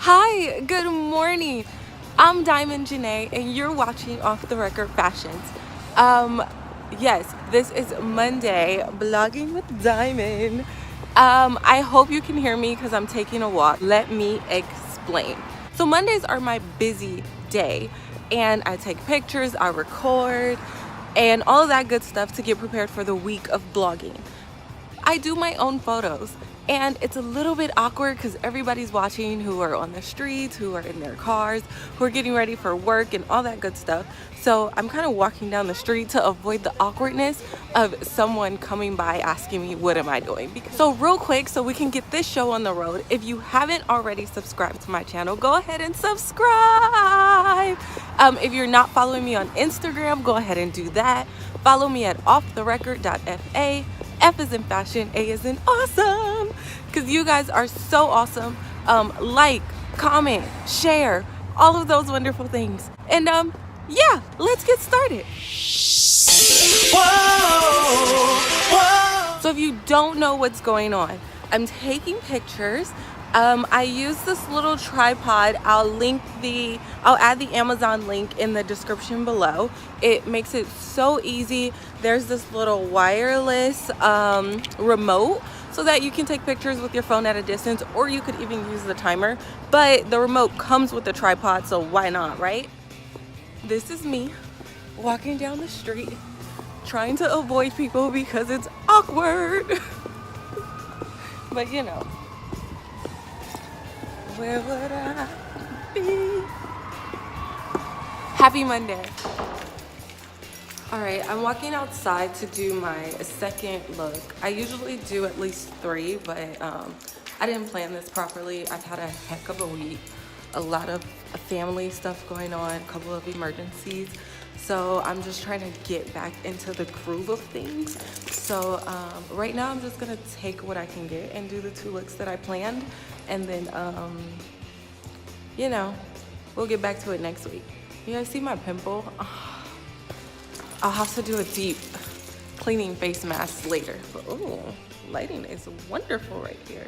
Hi, good morning. I'm Diamond Janae and you're watching Off the Record Fashions. Yes, this is Monday, blogging with Diamond. I hope you can hear me because I'm taking a walk. Let me explain. So Mondays are my busy day and I take pictures, I record, and all of that good stuff to get prepared for the week of blogging. I do my own photos and it's a little bit awkward because everybody's watching who are on the streets, who are in their cars, who are getting ready for work and all that good stuff. So I'm kind of walking down the street to avoid the awkwardness of someone coming by asking me what am I doing. So real quick, so we can get this show on the road, if you haven't already subscribed to my channel, go ahead and subscribe. If you're not following me on Instagram, go ahead and do that. Follow me at offtherecord.fa. F is in fashion, A is in awesome, because you guys are so awesome. Like, comment, share, all of those wonderful things. And yeah, let's get started. Whoa, whoa. So if you don't know what's going on, I'm taking pictures. I use this little tripod. I'll add the Amazon link in the description below. It makes it so easy. There's this little wireless remote so that you can take pictures with your phone at a distance, or you could even use the timer, but the remote comes with the tripod, so why not, right? This is me walking down the street trying to avoid people because it's awkward. But you know, where would I be? Happy Monday. All right, I'm walking outside to do my second look. I usually do at least 3, but I didn't plan this properly. I've had a heck of a week, a lot of family stuff going on, a couple of emergencies. So I'm just trying to get back into the groove of things. So right now I'm just gonna take what I can get and do the 2 looks that I planned. And then, you know, we'll get back to it next week. You guys see my pimple? Oh, I'll have to do a deep cleaning face mask later. But oh, lighting is wonderful right here.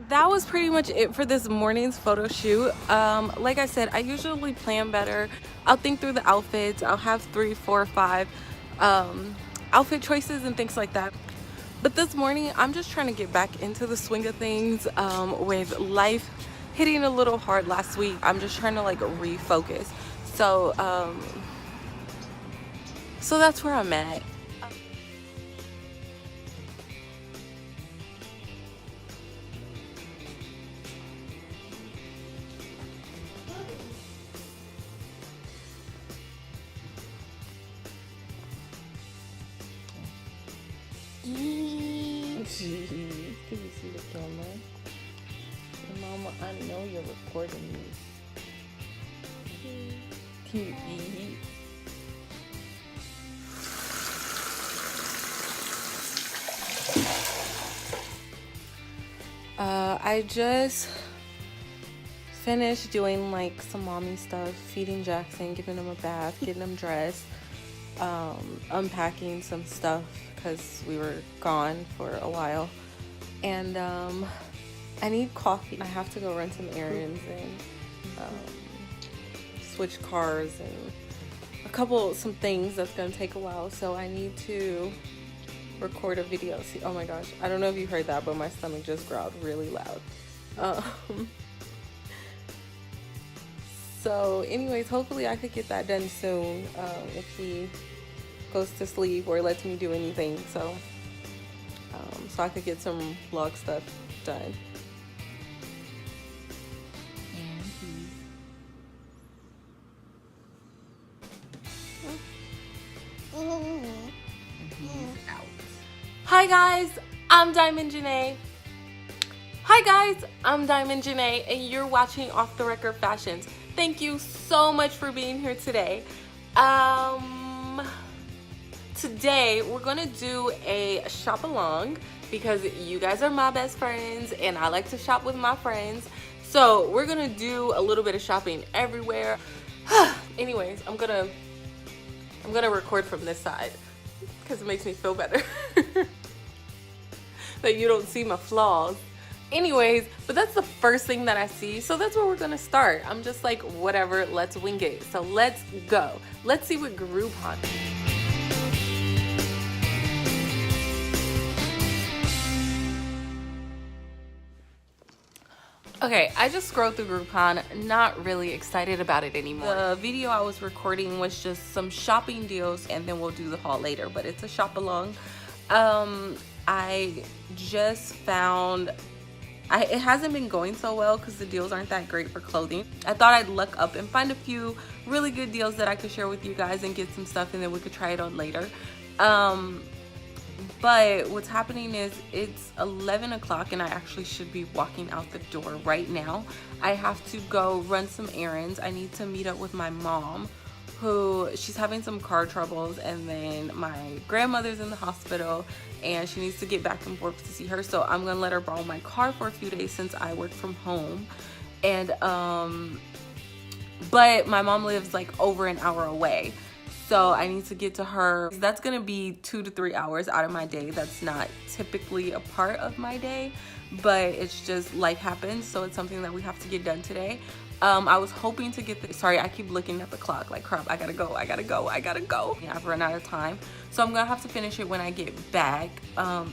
That was pretty much it for this morning's photo shoot. Like I said, I usually plan better. I'll think through the outfits. I'll have 3, 4, 5 outfit choices and things like that. But this morning, I'm just trying to get back into the swing of things with life hitting a little hard last week. I'm just trying to like refocus. So, so that's where I'm at. Jeez, can you see the camera? And Mama, I know you're recording me. Can you eat? I just finished doing like some mommy stuff, feeding Jackson, giving him a bath, getting him dressed, unpacking some stuff because we were gone for a while, and I need coffee. I have to go run some errands and switch cars and some things that's gonna take a while, so I need to record a video. See, oh my gosh, I don't know if you heard that, but my stomach just growled really loud. So anyways, hopefully I could get that done soon if he goes to sleep or lets me do anything, so I could get some vlog stuff done. And he's out. Hi guys, I'm Diamond Janae. And you're watching Off the Record Fashions. Thank you so much for being here today. today we're gonna do a shop along because you guys are my best friends and I like to shop with my friends. So we're gonna do a little bit of shopping everywhere. Anyways, I'm gonna record from this side because it makes me feel better that you don't see my flaws. Anyways, but that's the first thing that I see, so that's where we're gonna start. I'm just like, whatever, let's wing it. So let's go. Let's see what Groupon is. Okay, I just scrolled through Groupon, not really excited about it anymore. The video I was recording was just some shopping deals and then we'll do the haul later, but it's a shop along. I just found, it hasn't been going so well because the deals aren't that great for clothing. I thought I'd look up and find a few really good deals that I could share with you guys and get some stuff and then we could try it on later. But what's happening is it's 11 o'clock and I actually should be walking out the door right now. I have to go run some errands. I need to meet up with my mom, who she's having some car troubles, and then my grandmother's in the hospital and she needs to get back and forth to see her. So I'm gonna let her borrow my car for a few days since I work from home. And but my mom lives like over an hour away. So I need to get to her. That's gonna be 2 to 3 hours out of my day. That's not typically a part of my day, but it's just life happens. So it's something that we have to get done today. I was hoping to get the, sorry, I keep looking at the clock like crap, I gotta go. Yeah, I've run out of time. So I'm gonna have to finish it when I get back.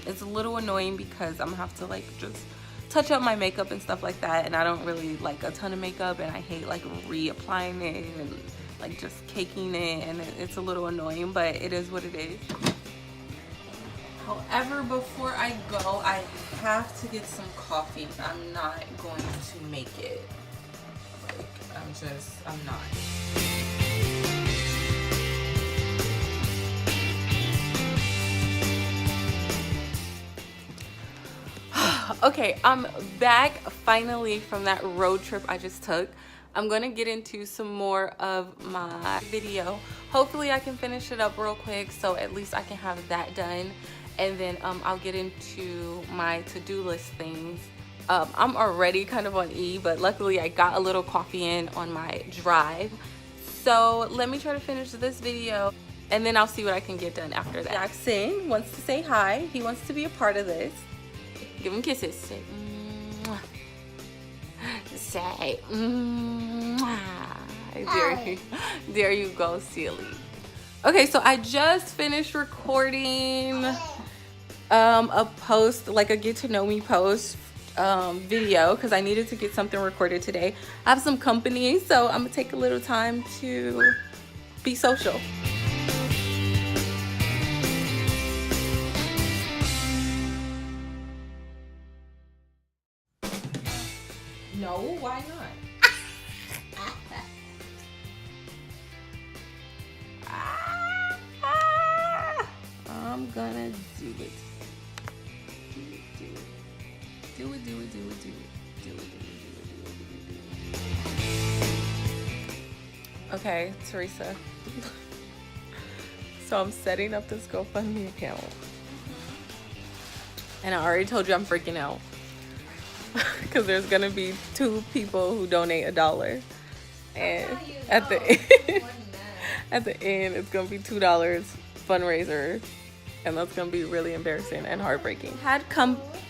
It's a little annoying because I'm gonna have to like just touch up my makeup and stuff like that. And I don't really like a ton of makeup and I hate like reapplying it and like just caking it, and it's a little annoying, but it is what it is. However, before I go, I have to get some coffee. I'm not going to make it. Like, I'm not. Okay, I'm back finally from that road trip I just took. I'm gonna get into some more of my video. Hopefully I can finish it up real quick so at least I can have that done, and then I'll get into my to-do list things. I'm already kind of on E, but luckily I got a little coffee in on my drive. So let me try to finish this video and then I'll see what I can get done after that. Jackson wants to say hi. He wants to be a part of this. Give him kisses. Say, say, there you go, silly. Okay, so I just finished recording a post, like a get to know me post video, because I needed to get something recorded today. I have some company, so I'm gonna take a little time to be social. No, why not? I'm gonna do it. Do it. Okay, Teresa. So I'm setting up this GoFundMe account. And I already told you I'm freaking out. Because there's gonna be 2 people who donate $1, and at the end it's gonna be $2 fundraiser, and that's gonna be really embarrassing and heartbreaking.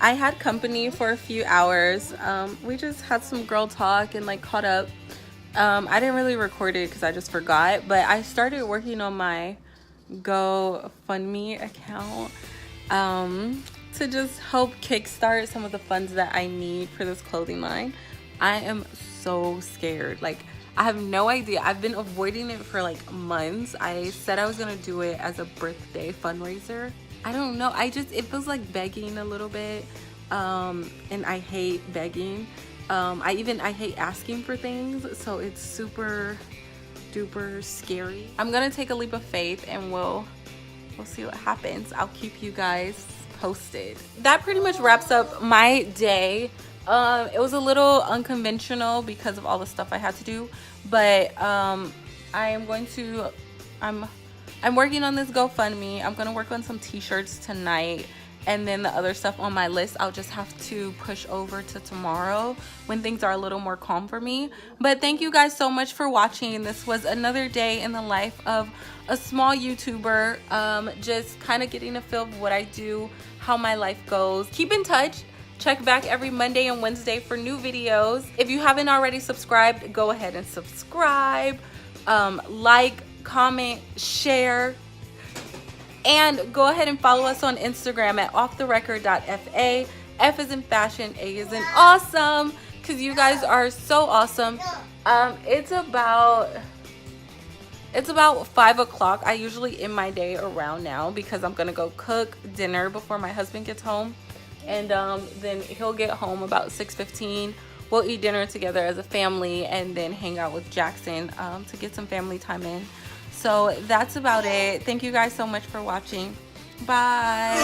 I had company for a few hours. We just had some girl talk and like caught up. I didn't really record it because I just forgot, but I started working on my GoFundMe account to just help kickstart some of the funds that I need for this clothing line. I am so scared. Like, I have no idea. I've been avoiding it for like months. I said I was gonna do it as a birthday fundraiser. I don't know. It feels like begging a little bit. And I hate begging. I hate asking for things. So it's super duper scary. I'm gonna take a leap of faith and we'll see what happens. I'll keep you guys posted. That pretty much wraps up my day. It was a little unconventional because of all the stuff I had to do, but I'm I'm working on this GoFundMe. I'm gonna work on some t-shirts tonight, and then the other stuff on my list I'll just have to push over to tomorrow when things are a little more calm for me. But thank you guys so much for watching. This was another day in the life of a small YouTuber, just kind of getting a feel of what I do, how my life goes. Keep in touch. Check back every Monday and Wednesday for new videos. If you haven't already subscribed, go ahead and subscribe, like, comment, share, and go ahead and follow us on Instagram at offtherecord.fa. F is in fashion, A is in awesome, because you guys are so awesome. It's about 5 o'clock. I usually end my day around now because I'm gonna go cook dinner before my husband gets home, and then he'll get home about 6:15. We'll eat dinner together as a family and then hang out with Jackson to get some family time in. So that's about it. Thank you guys so much for watching. Bye.